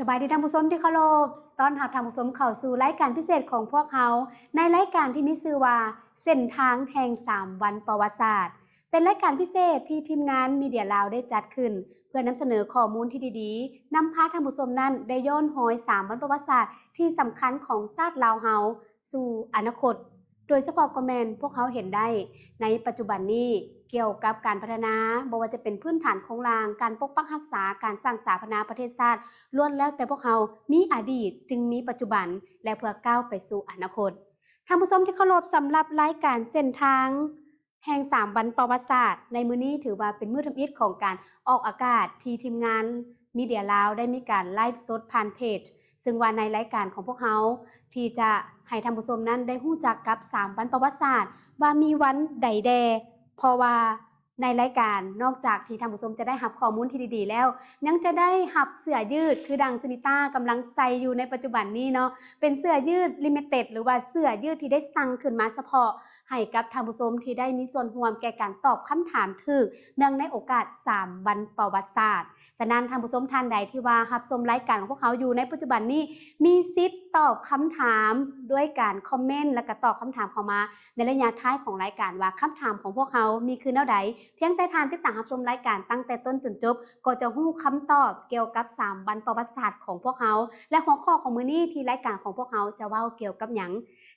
บายดีท่านผู้ชมที่เคารพต้อนรับท่านผู้ชมเข้าสู่รายการพิเศษของพวกเขาในรายการที่มีชื่อว่าเส้นทางแห่ง3วันประวัติศาสตร์เป็นรายการพิเศษที่ทีมงานมีเดียลาวได้จัดขึ้นเพื่อนำเสนอข้อมูลที่ดีๆนำพาท่านผู้ชมนั้นได้ย้อนหอย3วันประวัติศาสตร์ที่สำคัญของชาติลาวเฮาสู่อนาคตโดยเฉพาะก็แม่นพวกเขาเห็นได้ในปัจจุบันนี้เกี่ยวกับการพัฒนาบ่ว่าจะเป็นพื้นฐานโครงสร้างการปกปักรักษาการสร้างสถาปนาประเทศชาติล้วนแล้วแต่พวกเขามีอดีตจึงมีปัจจุบันและเพื่อก้าวไปสู่อนาคตท่านผู้ชมที่เคารพสำหรับรายการเส้นทางแห่ง3วันประวัติศาสตร์ในมื้อนี้ถือว่าเป็นมื้อทำอิฐของการออกอากาศที่ทีมงานมีเดียลาวได้มีการไลฟ์สดผ่านเพจซึ่งว่าในรายการของพวกเขาที่จะให้ท่านผู้ชมนั้นได้รู้จักกับ3วันประวัติศาสตร์ว่ามีวันใดแดเพราะว่าในรายการนอกจากที่ท่านผู้ชมจะได้รับข้อมูลที่ดีๆแล้วยังจะได้รับเสื้อยืดคือดังซุนิต้ากำลังใส่อยู่ในปัจจุบันนี้เนาะเป็นเสื้อยืดลิมิเต็ดหรือว่าเสื้อยืดที่ได้สั่งขึ้นมาเฉพาะให้กับท่านผู้ชมที่ได้มีส่วนร่วมแก่การตอบคำถามถูกเนื่องในโอกาส3วันประวัติศาสตร์ฉะนั้นท่านผู้ชมท่านใดที่ว่ารับชมรายการของพวกเขาอยู่ในปัจจุบันนี้มีสิทธิ์ตอบคำถามด้วยการคอมเมนต์และก็ตอบคำถามเข้ามาในระยะท้ายของรายการว่าคำถามของพวกเขามีคือแนวใดเพียงแต่ท่านที่ติดตามรับชมรายการตั้งแต่ต้นจนจบก็จะรู้คำตอบเกี่ยวกับ3วันประวัติศาสตร์ของพวกเขาและหัวข้อของมื้อนี้ที่รายการของพวกเขาจะเว้าเกี่ยวกับหยัง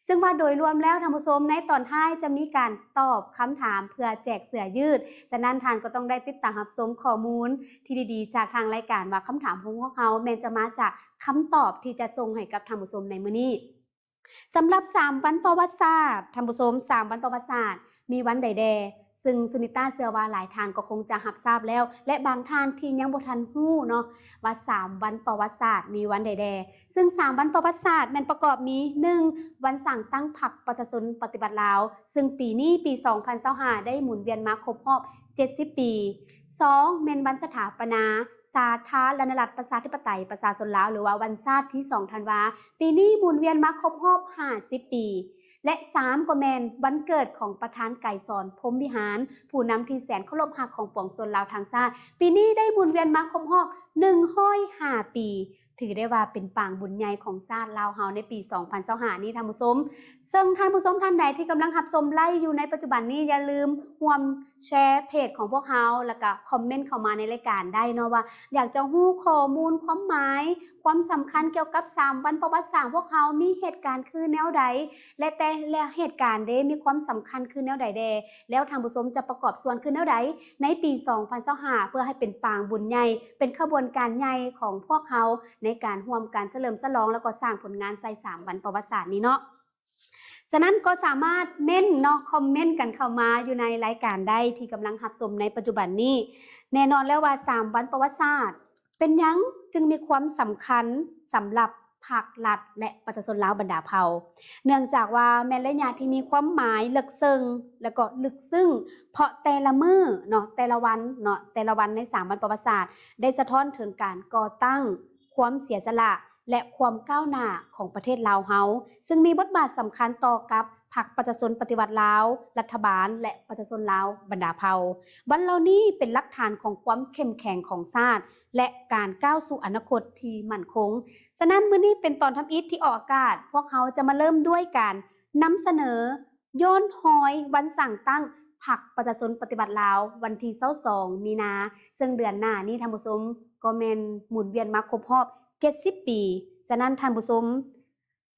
ซึ่งว่าโดยรวมแล้วท่านผู้ชมในตอนท้ายจะมีการตอบคำถามเพื่อแจกเสื้อยืดฉะนั้นท่านก็ต้องได้ติดตามรับชมข้อมูลที่ดีๆจากทางรายการว่าคำถามของพวกเขาแม้จะมาจากคำตอบที่จะส่งให้กับท่านผู้ชมในมื้อนี้สำหรับ3วันประวัติศาสตร์ท่านผู้ชม3วันประวัติศาสตร์มีวันใดแดซึ่งซุนิต้าเชื่อว่าหลายท่านก็คงจะรับทราบแล้วและบางท่านที่ยังบ่ทันรู้เนาะว่า3วันประวัติศาสตร์มีวันใดแดซึ่ง3วันประวัติศาสตร์มันประกอบมี1วันสั่งตั้งพรรคประชาชนปฏิบัติลาวซึ่งปีนี้ปี2025ได้หมุนเวียนมาครบรอบ70ปี2แม่นวันสถาปนาสาธารณรัฐประชาธิปไตยประชาชนลาวหรือว่าวันชาติที่2ธันวาปีนี้หมุนเวียนมาครบรอบ50ปีและ3ก็แม่นวันเกิดของประธานไกรสอนพรหมวิหารผู้นำที่แสนเคารพรักของปวงชนลาวทั้งชาติปีนี้ได้หมุนเวียนมาครบรอบ105ปีถือได้ว่าเป็นปางบุญใหญ่ของชาติลาวเฮาในปี2025นี้ท่านผู้ชมซึ่งท่านผู้ชมท่านใดที่กำลังรับชมไลฟ์อยู่ในปัจจุบันนี้อย่าลืมร่วมแชร์เพจของพวกเฮาแล้วก็คอมเมนต์เข้ามาในรายการได้เนาะว่าอยากจะรู้ข้อมูลความหมายความสำคัญเกี่ยวกับ3วันประวัติศาสตร์พวกเฮามีเหตุการณ์คือแนวใดและเหตุการณ์เด้มีความสำคัญคือแนวใดแดแล้วท่านผู้ชมจะประกอบส่วนคือแนวใดในปี2025เพื่อให้เป็นปางบุญใหญ่เป็นขบวนการใหญ่ของพวกเฮาในการร่วมกันเฉลิมฉลองแล้วก็สร้างผลงานใส่3วันประวัติศาสตร์นี้เนาะฉะนั้นก็สามารถเม้นเนาะคอมเมนต์กันเข้ามาอยู่ในรายการได้ที่กำลังรับชมในปัจจุบันนี้แน่นอนแล้วว่า3วันประวัติศาสตร์เป็นหยังจึงมีความสำคัญสำหรับภาครัฐและประชาชนลาวบรรดาเผ่าเนื่องจากว่าแม่นระยะที่มีความหมายลึกซึ้งแล้วก็ลึกซึ้งเพราะแต่ละมื้อเนาะแต่ละวันใน3วันประวัติศาสตร์ได้สะท้อนถึงการก่อตั้งความเสียสละและความก้าวหน้าของประเทศลาวเฮาซึ่งมีบทบาทสำคัญต่อกับพรรคประชาชนปฏิวัติลาวรัฐบาลและประชาชนลาวบรรดาเผ่าวันเหล่านี้เป็นหลักฐานของความเข้มแข็งของชาติและการก้าวสู่อนาคตที่มั่นคงฉะนั้นมื้อนี้เป็นตอนทำอิฐที่ออกอากาศพวกเขาจะมาเริ่มด้วยการนำเสนอย้อนหอยวันสั่งตั้งพรรคประชาชนปฏิบัติลาววันที่22มีนาซึ่งเดือนหน้านี้ท่านผู้ชมก็แม่นหมุนเวียนมาครบรอบ70ปีฉะนั้นท่านผู้ชม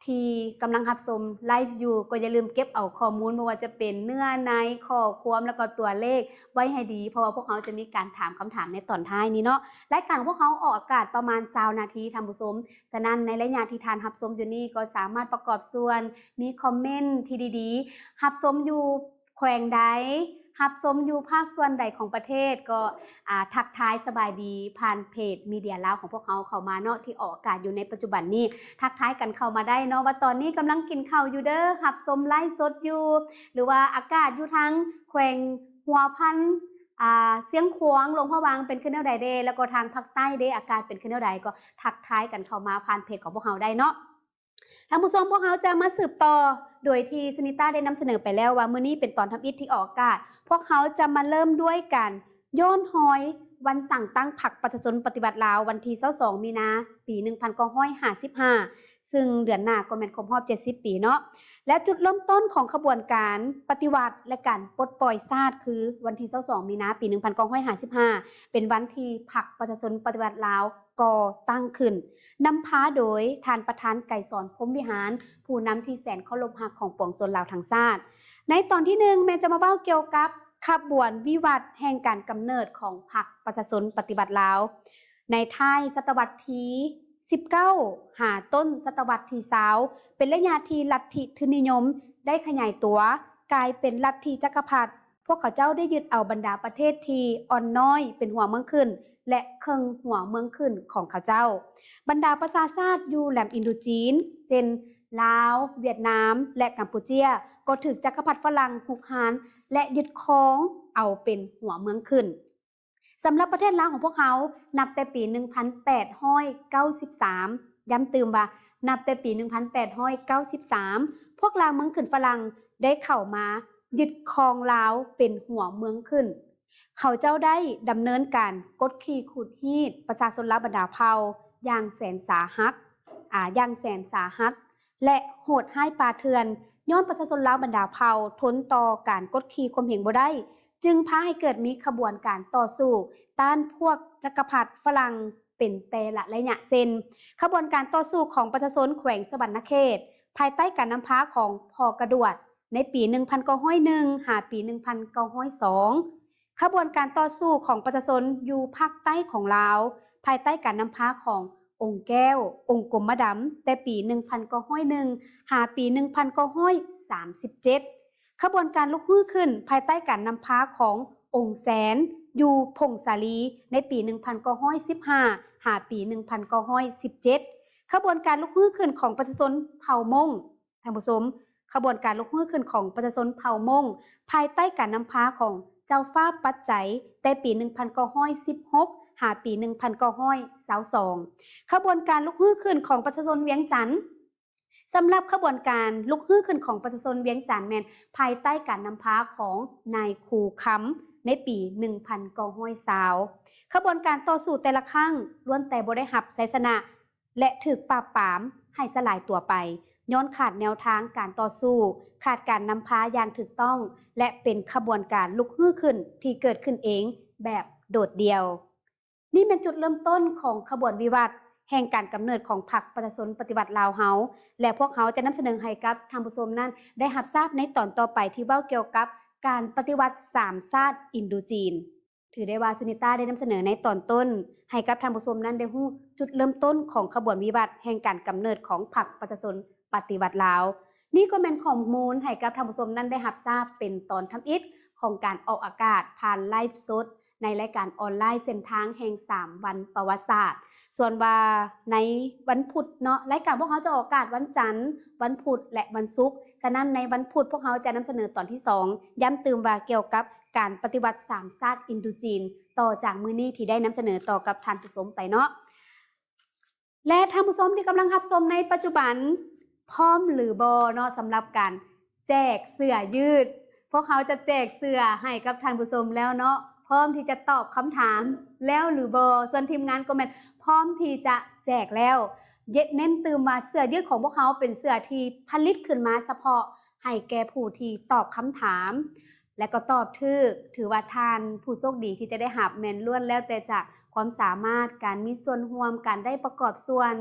ที่กำลังรับชมไลฟ์อยู่ก็อย่าลืมเก็บเอาข้อมูลไม่ว่าจะเป็นเนื้อในข้อความแล้วก็ตัวเลขไว้ให้ดีเพราะว่าพวกเขาจะมีการถามคำถามในตอนท้ายนี้เนาะรายการของพวกเขาออกอากาศประมาณ20นาทีท่านผู้ชมฉะนั้นในระยะที่ท่านรับชมอยู่นี่ก็สามารถประกอบส่วนมีคอมเมนต์ที่ดีๆรับชมอยู่แขวงใดรับชมอยู่ภาคส่วนใดของประเทศก็ทักทายสบายดีผ่านเพจมีเดียลาวของพวกเขาเข้ามาเนาะที่ออกอากาศอยู่ในปัจจุบันนี้ทักทายกันเข้ามาได้เนาะว่าตอนนี้กำลังกินข้าวอยู่เด้อรับชมไลฟ์สดอยู่หรือว่าอากาศอยู่ทั้งแขวงหัวพันเสียงขวางลงพะวังเป็นขึ้นแนวใดเด้แล้วก็ทางภาคใต้เด้อากาศเป็นขึ้นแนวใดก็ทักทายกันเข้ามาผ่านเพจของพวกเขาได้เนาะท่านผู้ชมพวกเขาจะมาสืบต่อโดยที่ซุนิต้าได้นำเสนอไปแล้วว่ามื้อนี้เป็นตอนทำอิฐที่ออกอากาศพวกเขาจะมาเริ่มด้วยกันย้อนหอย วันสั่งตั้งพรรคประชาชนปฏิบัติลาววันที่22มีนาปี1955ซึ่งเดือนหน้าก็แม่นครบรอบ70ปีเนาะและจุดเริ่มต้นของขบวนการปฏิวัติและการปลดปล่อยชาติคือวันที่22มีนาปี1955เป็นวันที่พรรคประชาชนปฏิบัติลาวก่อตั้งขึ้นนำพาโดยท่านประธานไกรสอนพรหมวิหารผู้นำที่แสนเคารพรักของปวงชนลาวทั้งชาติในตอนที่1แม่จะมาเว้าเกี่ยวกับขบวนวิวัฒน์แห่งการกำเนิดของพรรคประชาชนปฏิบัติลาวในท้ายศตวรรษที่19หาต้นศตวรรษที่20เป็นระยะที่ลัทธิทุนนิยมได้ขยายตัวกลายเป็นลัทธิจักรพรรดิพวกเขาเจ้าได้ยึดเอาบรรดาประเทศที่อ่อนน้อยเป็นหัวเมืองขึ้นและเครื่องหัวเมืองขึ้นของเขาเจ้าบรรดาประชาชาติอยู่แหลมอินโดจีนเช่นลาวเวียดนามและกัมพูเชียก็ถูกจักรพรรดิฝรั่งหุกหานและยึดครองเอาเป็นหัวเมืองขึ้นสำหรับประเทศลาวของพวกเขานับแต่ปี1893ย้ำเติมว่านับแต่ปี1893พวกลาวเมืองขึ้นฝรั่งได้เข้ามายึดครองลาวเป็นหัวเมืองขึ้นเขาเจ้าได้ดำเนินการกดขี่ขูดรีดประชาชนลาวบรรดาเผ่าอย่างแสนสาหัสและโหดร้ายป่าเถื่อนย้อนประชาชนลาวบรรดาเผ่าทนต่อการกดขี่ข่มเหงบ่ได้จึงพาให้เกิดมีขบวนการต่อสู้ต้านพวกจักรพรรดิฝรั่งเป็นแต่ละระยะเส้นขบวนการต่อสู้ของประชาชนแขวงสะหวรรณเขตภายใต้การนำพาของพ่อกระดวดในปี1901หาปี1902ขบวนการต่อสู้ของประชาชนอยู่ภาคใต้ของลาวภายใต้การนำพาขององค์แก้วองค์กรมดำแต่ปี1901หาปี1937ขบวนการลุกฮือขึ้นภายใต้การนำพาขององค์แสนอยู่พงศาลีในปี1915หาปี1917ขบวนการลุกฮือขึ้นของประชาชนเผ่ามงท่านผู้ชมขบวนการลุกฮือขึ้นของประชาชนเผ่ามงภายใต้การนำพาของเจ้าฟ้าปัจจัยแต่ปี1916หาปี1922ขบวนการลุกฮือขึ้นของประชาชนเวียงจันทน์สำหรับขบวนการลุกฮือขึ้นของประชาชนเวียงจันทน์แม่นภายใต้การนำพาของนายคูค้ำในปี1920ขบวนการต่อสู้แต่ละครั้งล้วนแต่บ่ได้รับชัยชนะและถูกปราบปรามให้สลายตัวไปย้อนขาดแนวทางการต่อสู้ขาดการนำพาอย่างถูกต้องและเป็นขบวนการลุกฮือขึ้นที่เกิดขึ้นเองแบบโดดเดี่ยวนี่เป็นจุดเริ่มต้นของขบวนวิวัฒน์แห่งการกำเนิดของพรรคประชาชนปฏิวัติลาวเฮาและพวกเขาจะนำเสนอให้กับท่านผู้ชมนั้นได้รับทราบในตอนต่อไปที่เว้าเกี่ยวกับการปฏิวัติ3ชาติอินโดจีนถือได้ว่าสุนิตาได้นำเสนอในตอนต้นให้กับท่านผู้ชมนั้นได้ฮู้จุดเริ่มต้นของขบวนวิวัฒน์แห่งการกำเนิดของพรรคประชาชนปฏิวัติลาวนี่ก็เป็นข้อมูลให้กับท่านผู้ชมนั้นได้รับทราบเป็นตอนทำอิฐของการออกอากาศผ่านไลฟ์สดในรายการออนไลน์เส้นทางแห่ง3วันประวัติศาสตร์ส่วนว่าในวันพุธเนาะรายการพวกเขาจะออกอากาศวันจันทร์วันพุธและวันศุกร์ฉะนั้นในวันพุธพวกเขาจะนำเสนอตอนที่2ย้ำเติมว่าเกี่ยวกับการปฏิวัติ3ชาติอินโดจีนต่อจากมื้อนี้ที่ได้นำเสนอต่อกับท่านผู้ชมไปเนาะและท่านผู้ชมที่กำลังรับชมในปัจจุบันพร้อมหรือบ่เนาะสำหรับการแจกเสื้อยืดพวกเขาจะแจกเสื้อให้กับท่านผู้ชมแล้วเนาะพร้อมที่จะตอบคำถามแล้วหรือบ่ส่วนทีมงานก็แม่นพร้อมที่จะแจกแล้วเน้นตื่มว่าเสื้อยืดของพวกเขาเป็นเสื้อที่ผลิตขึ้นมาเฉพาะให้แก่ผู้ที่ตอบคำถามและก็ตอบถูกถือว่าท่านผู้โชคดีที่จะได้รับแม่นล้วนแล้วแต่จากความสามารถการมีส่วนร่วมการได้ประกอบส่วน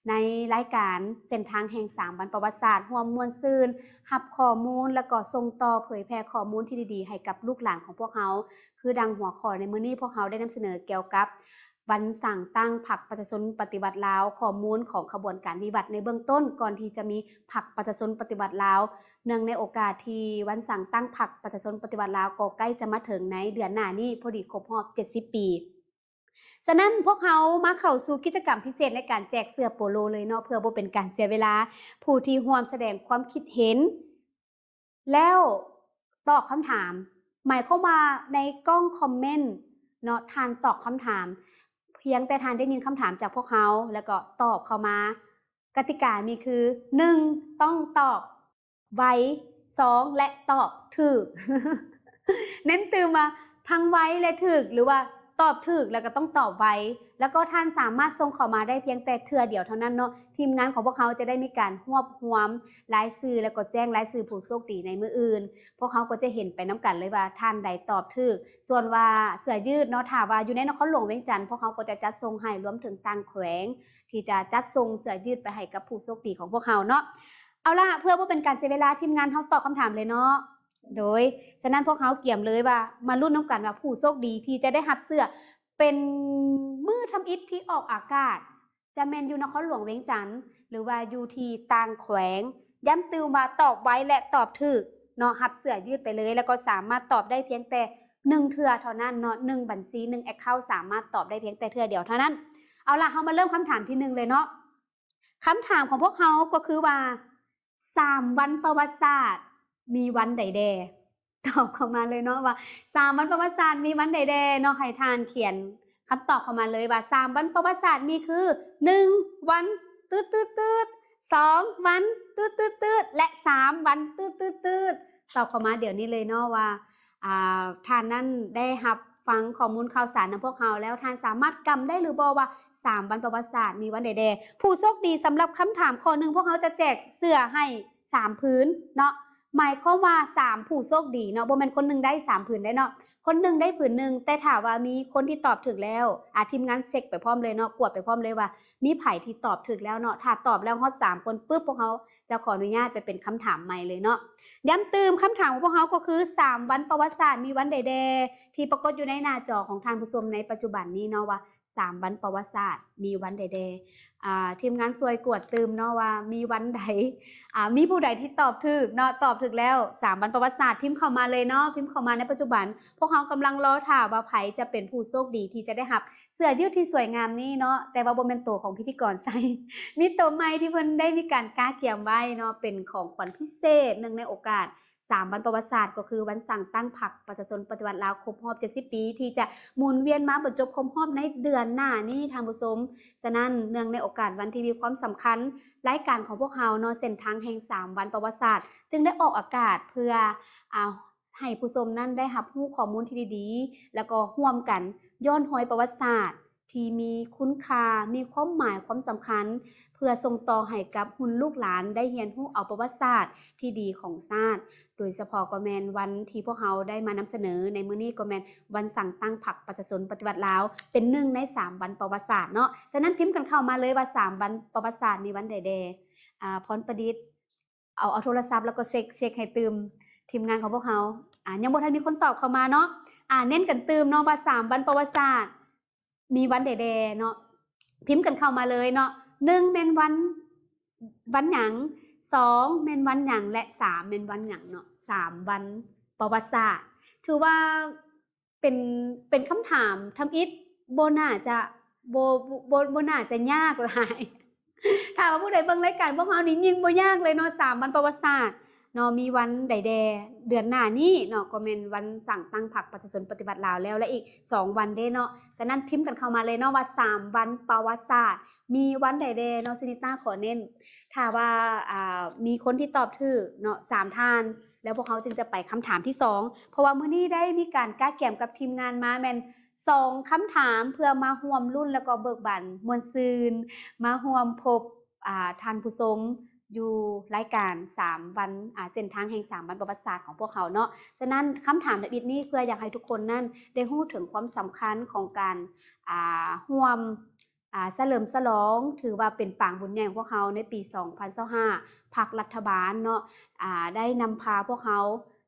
ในรายการเส้นทางแห่ง3วันประวัติศาสตร์ร่วมมวลซืนรับข้อมูลแล้วก็ส่งต่อเผยแพร่ข้อมูลที่ดีๆให้กับลูกหลานของพวกเขาคือดังหัวข้อในมื้อนี้พวกเขาได้นำเสนอเกี่ยวกับวันสั่งตั้งพรรคประชาชนปฏิวัติลาวข้อมูลของขบวนการวิวัฒน์ในเบื้องต้นก่อนที่จะมีพรรคประชาชนปฏิวัติลาวเนื่องในโอกาสที่วันสั่งตั้งพรรคประชาชนปฏิวัติลาวก็ใกล้จะมาถึงในเดือนหน้านี้พอดีครบรอบ70ปีฉะนั้นพวกเขามาเข้าสู่กิจกรรมพิเศษในการแจกเสื้อโปโลเลยเนาะเพื่อบ่เป็นการเสียเวลาผู้ที่ร่วมแสดงความคิดเห็นแล้วตอบคำถามหมายความว่าในกล้องคอมเมนต์เนาะท่านตอบคำถามเพียงแต่ท่านได้ยินคำถามจากพวกเขาแล้วก็ตอบเข้ามากติกามีคือ1ต้องตอบไว2และตอบถูก เน้นตื่มมาทั้งไวและถูกหรือว่า ตอบถูกแล้วก็ต้องตอบไวแล้วก็ท่านสามารถส่งเข้ามาได้เพียงแต่เทื่อเดียวเท่านั้นเนาะทีมงานของพวกเขาจะได้มีการรวบรวมรายชื่อแล้วก็แจ้งรายชื่อผู้โชคดีในมื้ออื่นพวกเขาก็จะเห็นไปนํกันเลยว่าท่านใดตอบถูกส่วนว่าเสื้อยืดเนาะถ้าว่าอยู่ในนครหลวงเวียงจันทน์พวกเขาก็จะจัดส่งให้รวมถึงต่างแขวงที่จะจัดส่งเสื้อยืดไปให้กับผู้โชคดีของพวกเขาเนาะเอาล่ะเพื่อบ่เป็นการเสียเวลาทีมงานเฮาตอบคำถามเลยเนาะโดยฉะนั้นพวกเขาเกี่ยมเลยว่ามาลุ้นนํกันว่าผู้โชคดีที่จะได้รับเสื้อเป็นมื้อทำอิฐที่ออกอากาศจะแม่นอยู่นครหลวงเวียงจันทน์หรือว่าอยู่ที่ต่างแขวงย้ำเตือนว่าตอบไวและตอบถูกเนาะรับเสื้อยืดไปเลยแล้วก็สามารถตอบได้เพียงแต่1เทื่อเท่านั้นเนาะ1บัญชี1 account สามารถตอบได้เพียงแต่เทื่อเดียวเท่านั้นเอาล่ะเฮามาเริ่มคำถามที่1เลยเนาะคำถามของพวกเฮาก็คือว่า3วันประวัติศาสตร์มีวันใดแดตอบเข้ามาเลยเนาะว่า3วันประวัติศาสตร์มีวันใดแดเนาะให้ทานเขียนคำตอบเข้ามาเลยว่า3วันประวัติศาสตร์มีคือ1วันตืดๆๆ2วันตืดๆๆและ3วันตืดๆๆตอบเข้ามาเดี๋ยวนี้เลยเนาะว่าท่านนั้นได้รับฟังข้อมูลข่าวสารนำพวกเฮาแล้วท่านสามารถกำได้หรือบ่ว่า3วันประวัติศาสตร์มีวันใดแดผู้โชคดีสำหรับคำถามข้อ1พวกเฮาจะแจกเสื้อให้3ผืนเนาะหมายความว่า3ผู้โชคดีเนาะบ่แม่นคนนึงได้3ผืนได้เนาะคนนึงได้ผืนนึงแต่ถ้าว่ามีคนที่ตอบถูกแล้วทีมงานเช็คไปพร้อมเลยเนาะกวดไปพร้อมเลยว่ามีไผที่ตอบถูกแล้วเนาะถ้าตอบแล้วฮอด3คนปึ๊บพวกเฮาจะขออนุญาตไปเป็นคำถามใหม่เลยเนาะย้ำเติมคำถามของพวกเฮาก็คือ3วันประวัติศาสตร์มีวันใดแดที่ปรากฏอยู่ในหน้าจอของท่านผู้ชมในปัจจุบันนี้เนาะว่า3วันประวัติศาสตร์มีวันใดแดทีมงานซวยกวดตืมเนาะว่ามีวันใดมีผู้ใดที่ตอบถูกเนาะตอบถูกแล้ว3วันประวัติศาสตร์พิมพ์เข้ามาเลยเนาะพิมพ์เข้ามาในปัจจุบันพวกเฮากำลังรอท่าว่าไผจะเป็นผู้โชคดีที่จะได้รับเสื้อยืดที่สวยงามนี้เนาะแต่ว่าบ่แม่นตัวของพิธีกรใส่มีตัวใหม่ที่เพิ่นได้มีการกาเกียมไว้เนาะเป็นของขวัญพิเศษเนื่องในโอกาส3วันประวัติศาสตร์ก็คือวันสั่งตั้งพรรคประชาชนปฏิวัติลาวครบรอบ70ปีที่จะหมุนเวียนมาบรรจบครบรอบในเดือนหน้านี้ท่านผู้ชมฉะนั้นเนื่องในโอกาสวันที่มีความสำคัญรายการของพวกเฮาเนาะเส้นทางแห่ง3วันประวัติศาสตร์จึงได้ออกอากาศเพื่อให้ผู้ชมนั้นได้รับรู้ข้อมูลที่ดีๆแล้วก็ร่วมกันย้อนรอยประวัติศาสตร์ที่มีคุณค่ามีความหมายความสำคัญเพื่อส่งต่อให้กับรุ่นลูกหลานได้เรียนรู้เอาประวัติศาสตร์ที่ดีของชาติโดยเฉพาะก็แม่นวันที่พวกเฮาได้มานำเสนอในมื้อนี้ก็แม่นวันสั่งตั้งพรรคประชาชนปฏิวัติลาวเป็น1ใน3วันประวัติศาสตร์เนาะฉะนั้นพิมพ์กันเข้ามาเลยว่า3วันประวัติศาสตร์มีวันใดแดพรประดิษฐ์เอาโทรศัพท์แล้วก็เช็คให้ตืมทีมงานของพวกเฮายังบ่ทันมีคนตอบเข้ามาเนาะเน้นกันตืมเนาะว่า3วันประวัติศาสตร์มีวันใดแดเนาะพิมพ์กันเข้ามาเลยเนาะ1แม่นวันหยัง2แม่นวันหยังและ3แม่นวันหยังเนาะ3วันประวัติศาสตร์ถือว่าเป็นคำถามทำอิฐบ่น่าจะบ่น่าจะยากหลายถ้าว่าผู้ใดเบิ่งรายการพวกเฮานี่ยิ่งบ่ยากเลยเนาะ3วันประวัติศาสตร์เนาะมีวันใดแดเดือนหน้านี้เนาะก็แม่นวันสั่งตั้งพรรคประชาชนปฏิวัติลาวแล้วและอีก2วันเด้เนาะฉะนั้นพิมพ์กันเข้ามาเลยเนาะว่า3วันประวัติศาสตร์มีวันใดแดเนาะซินิต้าขอเน้นถ้าว่ามีคนที่ตอบถูกเนาะ3ท่านแล้วพวกเขาจึงจะไปคำถามที่2เพราะว่ามื้อนี้ได้มีการก้าแก้มกับทีมงานมาแม่น2คำถามเพื่อมาร่วมลุ้นแล้วก็เบิกบานม่วนซื่นมาร่วมพบท่านผู้ชมอยู่รายการ3วันเส้นทางแห่ง3วันประวัติศาสตร์ของพวกเขาเนาะฉะนั้นคำถามในบิดนี้เพื่ออยากให้ทุกคนนั้นได้รู้ถึงความสำคัญของการร่วมเฉลิมฉลองถือว่าเป็นปางบุญใหญ่ของพวกเขาในปี2025ภาครัฐบาลเนาะได้นำพาพวกเขา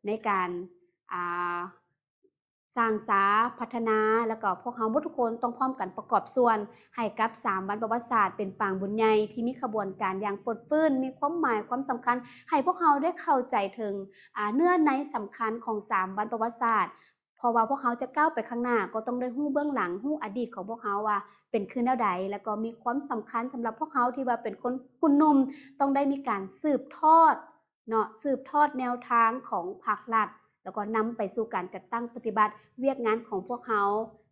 ในการสร้างสาพัฒนาแล้วก็พวกเขาทุกคนต้องพร้อมกันประกอบส่วนให้กับ3วันประวัติศาสตร์เป็นปางบุญใหญ่ที่มีขบวนการอย่างฟดฟื้นมีความหมายความสำคัญให้พวกเขาได้เข้าใจถึงเนื้อในสำคัญของ3วันประวัติศาสตร์เพราะว่าพวกเขาจะก้าวไปข้างหน้าก็ต้องได้รู้เบื้องหลังรู้อดีตของพวกเขาว่าเป็นคือแนวใดแล้วก็มีความสำคัญสำหรับพวกเขาที่ว่าเป็นคนหุ่นนุ่มต้องได้มีการสืบทอดเนาะสืบทอดแนวทางของภาครัฐแล้วก็นำไปสู่การจัดตั้งปฏิบัติเวียกงานของพวกเขา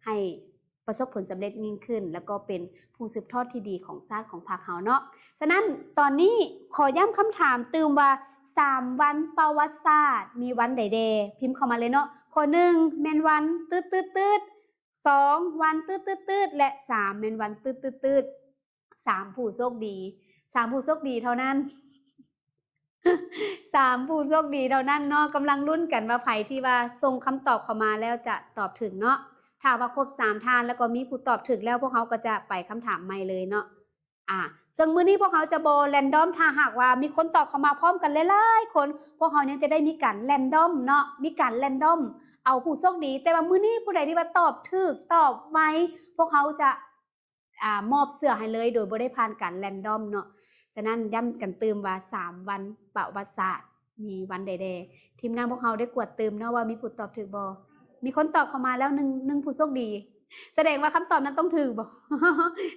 ให้ประสบผลสำเร็จยิ่งขึ้นแล้วก็เป็นผู้สืบทอดที่ดีของชาติของพรรคเขาเนาะฉะนั้นตอนนี้ขอย้ำคำถามตืมว่า3วันประวัติศาสตร์มีวันใดแดพิมพ์เข้ามาเลยเนาะข้อ1แม่นวันตืด 2วันตืดๆๆและ3เป็นวันตืดๆๆ3ผู้โชคดี3ผู้โชคดีเท่านั้น 3ผู้โชคดีเท่านั้นเนาะกำลังลุ้นกันว่าไผที่ว่าส่งคำตอบเข้ามาแล้วจะตอบถึงเนาะถ้าว่าครบ3ท่านแล้วก็มีผู้ตอบถึงแล้วพวกเขาก็จะไปคำถามใหม่เลยเนาะซึ่งมื้อนี้พวกเขาจะบ่แรนดอมถ้าหากว่ามีคนตอบเข้ามาพร้อมกันหลายๆคนพวกเขายังจะได้มีการแรนดอมเนาะมีการแรนดอมเอาผู้โชคดีแต่ว่ามื้อนี้ผู้ใดที่ว่าตอบถูกตอบไวพวกเขาจะมอบเสื้อให้เลยโดยบ่ได้ผ่านการแรนดอมเนาะฉะนั้นย้ำกันตืมว่า3วันประวัติศาสตร์มีวันใดๆทีมงานพวกเขาได้กวดตืมเนาะว่ามีผู้ตอบถูกบ่มีคนตอบเข้ามาแล้ว1ผู้โชคดีแสดงว่าคำตอบนั้นต้องถูกบ่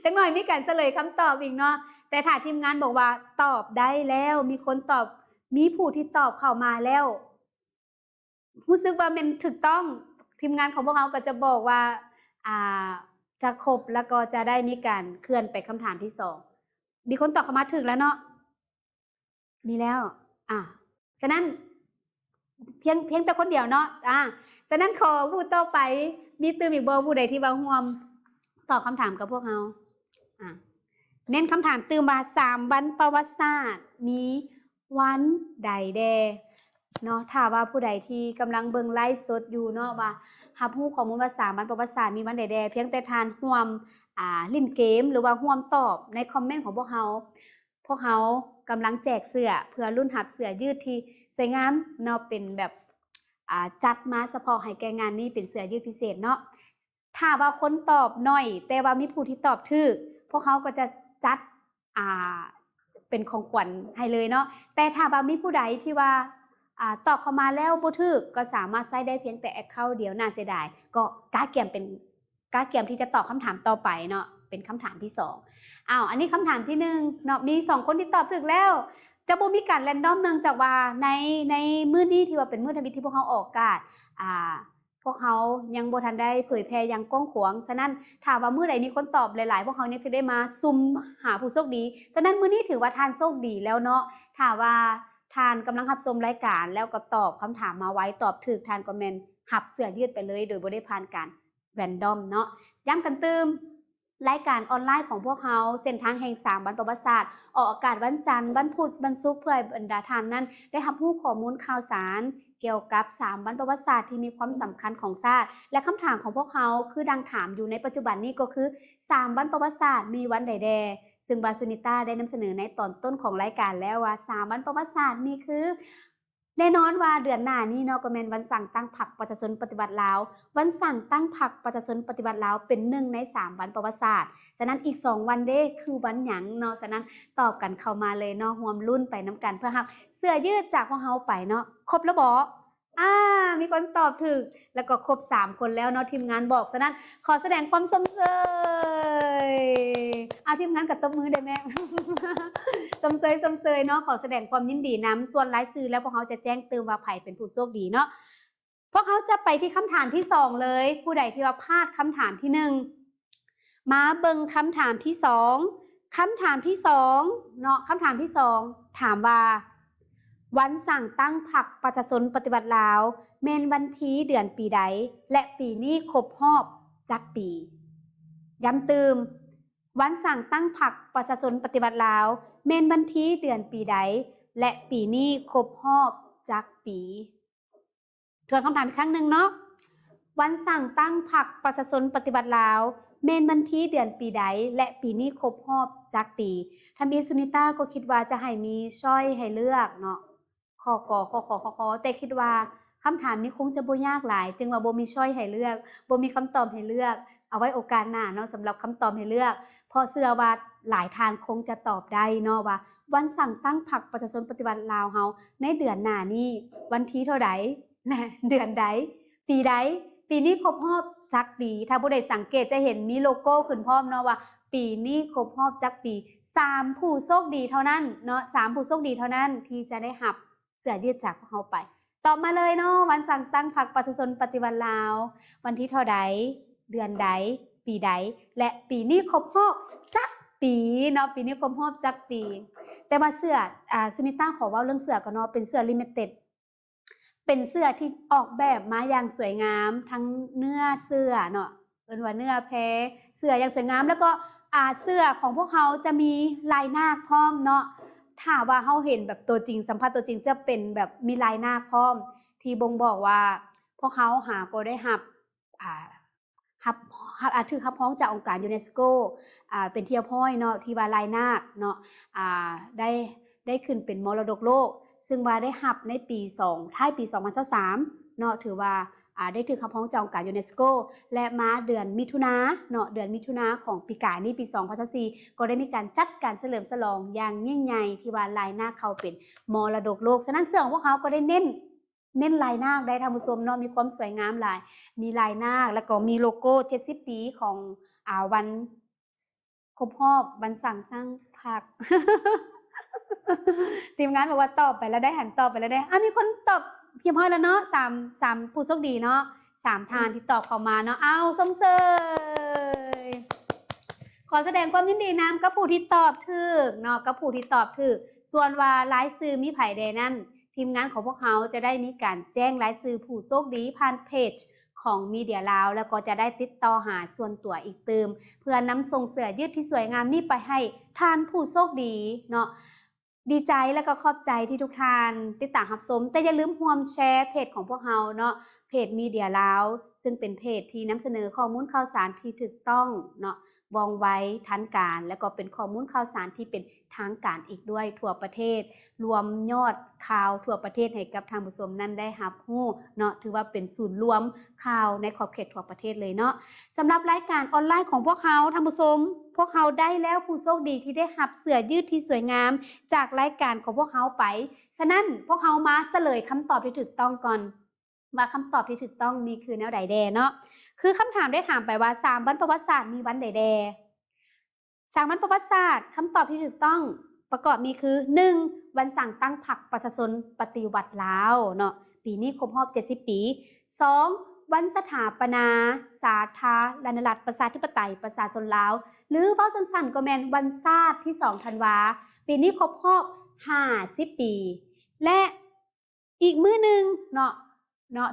จักหน่อยมีการเฉลยคำตอบอีกเนาะแต่ถ้าทีมงานบอกว่าตอบได้แล้วมีคนตอบมีผู้ที่ตอบเข้ามาแล้วรู้สึกว่ามันถูกต้องทีมงานของพวกเราก็จะบอกว่าจะครบแล้วก็จะได้มีการเคลื่อนไปคำถามที่2มีคนตอบเข้ามาถูกแล้วเนาะมีแล้วฉะนั้นเพียงแต่คนเดียวเนาะฉะนั้นขอผู้ต่อไปมีตื่มอีกบ่ผู้ใดที่ว่าร่วมตอบคำถามกับพวกเราเน้นคำถามตื่มว่า3วันประวัติศาสตร์มีวันใดแดเนาะถ้าว่าผู้ใดที่กำลังเบิ่งไลฟ์สดอยู่เนาะว่ารับรู้ข้อมูลว่า3วันประวัติศาสตร์มีวันใดแดเพียงแต่ทานร่วมเล่นเกมหรือว่าร่วมตอบในคอมเมนต์ของพวกเรากำลังแจกเสื้อเพื่อรุ่นรับเสื้อยืดที่สวยงามเนาะเป็นแบบจัดมาเฉพาะให้แก่งานนี้เป็นเสื้อยืดพิเศษเนาะถ้าว่าคนตอบน้อยแต่ว่ามีผู้ที่ตอบถูกพวกเขาก็จะจัดเป็นของขวัญให้เลยเนาะแต่ถ้าว่ามีผู้ใดที่ว่าตอบเข้ามาแล้วบ่ถูกก็สามารถใช้ได้เพียงแต่แอคเคาท์เดียวน่าเสียดายก็กาเกียมเป็นกาเกียมที่จะตอบคำถามต่อไปเนาะเป็นคำถามที่2อันนี้คำถามที่1เนาะมี2คนที่ตอบถูกแล้วจะบ่มีการแรนดอมเนื่องจากว่าในมื้อนี้ที่ว่าเป็นมื้อทวิตที่พวกเฮาออกอากาศพวกเขายังบ่ทันได้เผยแพร่อย่างกว้างขวางฉะนั้นถ้าว่ามื้อใดมีคนตอบหลายๆพวกเขายังสิได้มาซุ่มหาผู้โชคดีฉะนั้นมื้อนี้ถือว่าท่านโชคดีแล้วเนาะถ้าว่าท่านกำลังรับชมรายการแล้วก็ตอบคำถามมาไว้ตอบถูกท่านก็แม่นรับเสื้อยืดไปเลยโดยบ่ได้ผ่านการแรนดอมเนาะย้ำกันตืมรายการออนไลน์ของพวกเราเส้นทางแห่ง3วันประวัติศาสตร์ออกอากาศวันจันทร์วันพุธวันศุกร์เพื่อให้บรรดาท่านนั้นได้รับรู้ข้อมูลข่าวสารเกี่ยวกับ3วันประวัติศาสตร์ที่มีความสำคัญของชาติและคำถามของพวกเราคือดังถามอยู่ในปัจจุบันนี้ก็คือ3วันประวัติศาสตร์มีวันใดแดซึ่งบาซูนิต้าได้นำเสนอในตอนต้นของรายการแล้วว่า3วันประวัติศาสตร์นี่คือแน่นอนว่าเดือนหน้านี้เนาะก็แม่นวันสั่งตั้งพรรคประชาชนปฏิบัติลาววันสั่งตั้งพรรคประชาชนปฏิบัติลาวเป็น1ใน3วันประวัติศาสตร์ฉะนั้นอีก2วันเด้คือวันหยังเนาะฉะนั้นตอบกันเข้ามาเลยเนาะร่วมลุ้นไปนำกันเพื่อรับเสื้อยืดจากพวกเฮาไปเนาะครบแล้วบ่มีคนตอบถูกแล้วก็ครบ3คนแล้วเนาะทีมงานบอกฉะนั้นขอแสดงความสมเชยทีมงานก็ตบมือได้แม่ สมเชยเนาะขอแสดงความยินดีนำส่วนรายชื่อแล้วพวกเขาจะแจ้งเตือนว่าไผเป็นผู้โชคดีเนาะพวกเขาจะไปที่คำถามที่2เลยผู้ใดที่ว่าพลาดคำถามที่1มาเบิ่งคำถามที่2คำถามที่2เนาะคำถามที่2ถามว่าวันสั่งตั้งพรรคประชาชนปฏิบัติลาวแม่นวันที่เดือนปีใดและปีนี้ครบรอบจักปีย้ำเติมวันสั่งตั้งพรรคประชาชนปฏิบัติลาวแม่นวันที่เดือนปีใดและปีนี้ครบรอบจักปีทวนคำถามอีกครั้งนึงเนาะวันสั่งตั้งพรรคประชาชนปฏิบัติลาวแม่นวันที่เดือนปีใดและปีนี้ครบรอบจักปีถ้ามีสุนิต้าก็คิดว่าจะให้มีช้อยให้เลือกเนาะขอแต่คิดว่าคำถามนี้คงจะบ่ยากหลายจึงว่าบ่มีช้อยให้เลือกบ่มีคำตอบให้เลือกเอาไว้โอกาสหน้าเนาะสำหรับคำตอบให้เลือกเพราะเชื่อว่าหลายท่านคงจะตอบได้เนาะว่าวันสั่งตั้งพรรคประชาชนปฏิบัติลาวเฮาในเดือนหน้านี้วันที่เท่าใดและเดือนใดปีใดปีนี้ครบรอบจักปีถ้าผู้ใดสังเกตจะเห็นมีโลโก้ขึ้นพร้อมเนาะว่าปีนี้ครบรอบจักปี3ผู้โชคดีเท่านั้นเนาะ3ผู้โชคดีเท่านั้นที่จะได้รับเสื้อยืดจากพวกเฮาไปตอบมาเลยเนาะวันสั่งตั้งพรรคประชาชนปฏิบัติลาววันที่เท่าใดเดือนใดปีใดและปีนี้ครบรอบจักปีเนาะปีนี้ครบรอบจักปีแต่ว่าเสื้อสุนิต้าขอเว้าเรื่องเสื้อก่อนเนาะเป็นเสื้อ limited เป็นเสื้อที่ออกแบบมาอย่างสวยงามทั้งเนื้อเสื้อเนาะ เอิ้นว่าเนื้อแพเสื้ออย่างสวยงามแล้วก็เสื้อของพวกเขาจะมีลายนาคพร้อมเนาะถ้าว่าเฮาเห็นแบบตัวจริงสัมผัสตัวจริงจะเป็นแบบมีลายนาคพร้อมที่บ่งบอกว่าพวกเขาหาก็ได้รับอ่ารับถูกรับรองจากองค์การยูเนสโกเป็นที่เรียบร้อยเนาะที่ว่าลายนาคเนาะได้ขึ้นเป็นมรดกโลกซึ่งว่าได้รับในปีท้ายปี2023เนาะถือว่าได้ถูกรับรองจากองค์การยูเนสโกและมาเดือนมิถุนาเนาะเดือนมิถุนาของปีกายนี้ปี2024ก็ได้มีการจัดการเฉลิมฉลองอย่างยิ่งใหญ่ที่ว่าลายนาคเขาเป็นมรดกโลกฉะนั้นเสื้อของพวกเขาก็ได้เน้นลายนาคได้ท่านผู้ชมเนาะมีความสวยงามหลายมีลายนาคแล้วก็มีโลโก้70ปีของวันครบรอบวันสั่งตั้งพรรค ทีมงานบอกว่าตอบไปแล้วได้หันตอบไปแล้วได้มีคนตอบเพียงพอแล้วเนาะ3ผู้โชคดีเนาะ3ทานที่ตอบเข้ามาเนาะเอาส้มเซยขอแสดงความยินดีนำกับผู้ที่ตอบถูกเนาะกับผู้ที่ตอบถูกส่วนว่ารายชื่อมีไผใดนั้นทีมงานของพวกเขาจะได้มีการแจ้งรายชื่อผู้โชคดีผ่านเพจของมีเดียลาวแล้วก็จะได้ติดต่อหาส่วนตัวอีกเติมเพื่อนำส่งเสื้อยืดที่สวยงามนี้ไปให้ทานผู้โชคดีเนาะดีใจและก็ขอบใจที่ทุกท่านติดตามรับชมแต่อย่าลืมร่วมแชร์เพจของพวกเราเนาะเพจมีเดียลาวซึ่งเป็นเพจที่นำเสนอข้อมูลข่าวสารที่ถูกต้องเนาะว่องไวทันการและก็เป็นข้อมูลข่าวสารที่เป็นทางการอีกด้วยทั่วประเทศรวมยอดข่าวทั่วประเทศให้กับทางผู้ชมนั้นได้รับรู้เนาะถือว่าเป็นศูนย์รวมข่าวในขอบเขตทั่วประเทศเลยเนาะสำหรับรายการออนไลน์ของพวกเขาท่านผู้ชมพวกเขาได้แล้วผู้โชคดีที่ได้รับเสื้อยืดที่สวยงามจากรายการของพวกเขาไปฉะนั้นพวกเขามาเฉลยคำตอบที่ถูกต้องก่อนว่าคำตอบที่ถูกต้องมีคือแนวใดแดเนาะคือคำถามได้ถามไปว่า3วันประวัติศาสตร์มีวันใดแด3วันประวัติศาสตร์คำตอบที่ถูกต้องประกอบมีคือ1วันสั่งตั้งพรรคประชาชนปฏิวัติลาวเนาะปีนี้ครบรอบ70ปี2วันสถาปนาสาธารณรัฐประชาธิปไตยประชาชนลาวหรือเว้าสั้นๆก็แม่นวันชาติที่2ธันวาปีนี้ครบรอบ50ปีและอีกมื้อนึงเนาะ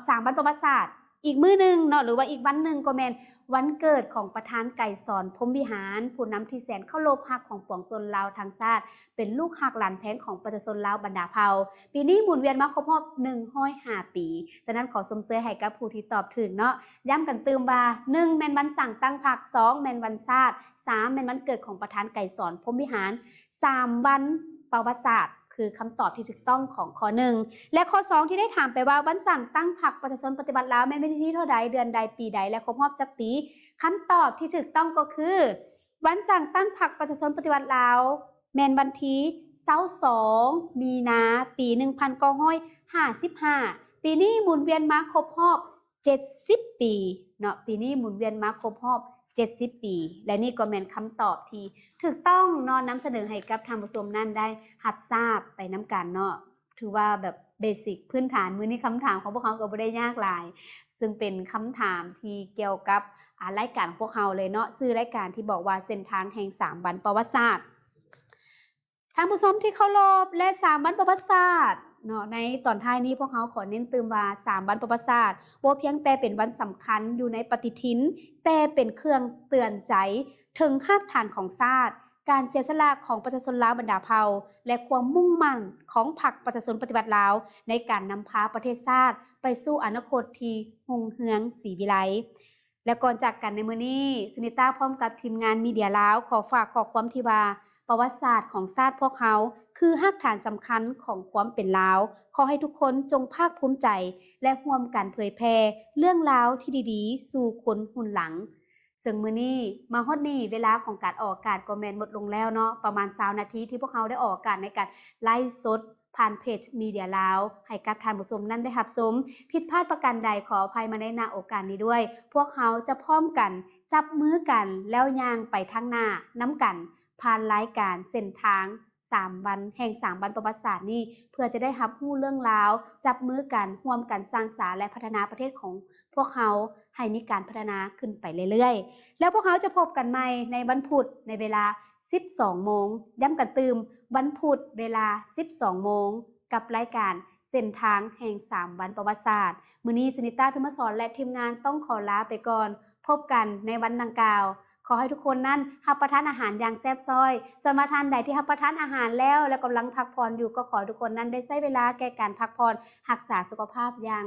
3วันประวัติศาสตร์อีกมื้อนึงเนาะหรือว่าอีกวันนึงก็แม่นวันเกิดของประธานไก่สอนพรหมวิหารผู้นำที่แสนเคารพรักของปวงชนลาวทั้งชาติเป็นลูกฮักหลานแพงของประชาชนลาวบรรดาเผ่าปีนี้หมุนเวียนมาครบรอบ105ปีฉะนั้นขอสมเสยให้กับผู้ที่ตอบถึงเนาะย้ำกันตืมว่า1แม่นวันสั่งตั้งพรรค2แม่นวันชาติ3แม่นวันเกิดของประธานไก่สอนพรหมวิหาร3วันประวัติศาสตร์คือคำตอบที่ถูกต้องของข้อ1และข้อ2ที่ได้ถามไปว่าวันสั่งตั้งพรรคประชาชนปฏิบัติลาวแม่นวันที่เท่าใดเดือนใดปีใดและครบรอบจักปีคำตอบที่ถูกต้องก็คือวันสั่งตั้งพรรคประชาชนปฏิบัติลาวแม่นวันที่22มีนาปี1955ปีนี้หมุนเวียนมาครบรอบ70ปีเนาะปีนี้หมุนเวียนมาครบรอบ70ปีและนี่ก็แม่นคำตอบที่ถูกต้องเนาะนำเสนอให้กับท่านผู้ชมนั้นได้รับทราบไปนำกันเนาะถือว่าแบบเบสิกพื้นฐานมื้อนี้คำถามของพวกเขาก็บ่ได้ยากหลายซึ่งเป็นคำถามที่เกี่ยวกับรายการของพวกเขาเลยเนาะชื่อรายการที่บอกว่าเส้นทางแห่ง3วันประวัติศาสตร์ท่านผู้ชมที่เคารพและ3วันประวัติศาสตร์เนาะในตอนท้ายนี้พวกเขาขอเน้นเติมว่า3วันประวัติศาสตร์บ่เพียงแต่เป็นวันสำคัญอยู่ในปฏิทินแต่เป็นเครื่องเตือนใจถึงรากฐานของชาติการเสียสละของประชาชนลาวบรรดาเผ่าและความมุ่งมั่นของพรรคประชาชนปฏิบัติลาวในการนำพาประเทศชาติไปสู่อนาคตที่รุ่งเรืองศรีวิไลและก่อนจากกันในมื้อนี้สุนิตาพร้อมกับทีมงานมีเดียลาวขอฝากข้อความที่ว่าประวัติศาสตร์ของชาติพวกเขาคือรากฐานสำคัญของความเป็นลาวขอให้ทุกคนจงภาคภูมิใจและร่วมกันเผยแพร่เรื่องราวที่ดีๆสู่คนรุ่นหลังซึ่งมื้อนี้มาฮอดนี้เวลาของการออกอากาศก็แม่นหมดลงแล้วเนาะประมาณ20นาทีที่พวกเขาได้ออกอากาศในการไลฟ์สดผ่านเพจมีเดียลาวให้กับท่านผู้ชมนั้นได้รับชมผิดพลาดประการใดขออภัยมาในโอกาสนี้ด้วยพวกเขาจะพร้อมกันจับมือกันแล้วย่างไปทางหน้านํกันผ่านรายการเส้นทาง3วันแห่ง3วันประวัติศาสตร์นี้เพื่อจะได้รับรู้เรื่องราวจับมือกันร่วมกันสร้างสรรค์และพัฒนาประเทศของพวกเขาให้มีการพัฒนาขึ้นไปเรื่อยๆแล้วพวกเขาจะพบกันใหม่ในวันพุธในเวลา 12 โมงย้ำกันตืมวันพุธเวลา 12 โมงกับรายการเส้นทางแห่ง3วันประวัติศาสตร์มื้อนี้สุนิตาพิมพ์สอนและทีมงานต้องขอลาไปก่อน พบกันในวันดังกล่าว ขอให้ทุกคนนั้นรับประทานอาหารอย่างแซ่บซ้อยส่วนว่าท่านใดที่รับประทานอาหารแล้วกำลังพักผ่อนอยู่ก็ขอให้ทุกคนนั้นได้ใช้เวลาแก่การพักผ่อนรักษาสุขภาพอย่าง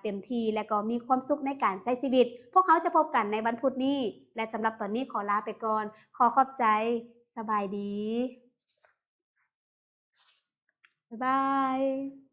เต็มที่และก็มีความสุขในการใช้ชีวิต พวกเขาจะพบกันในวันพุธนี้และสำหรับตอนนี้ขอลาไปก่อน ขอขอบใจสบายดี บ๊ายบาย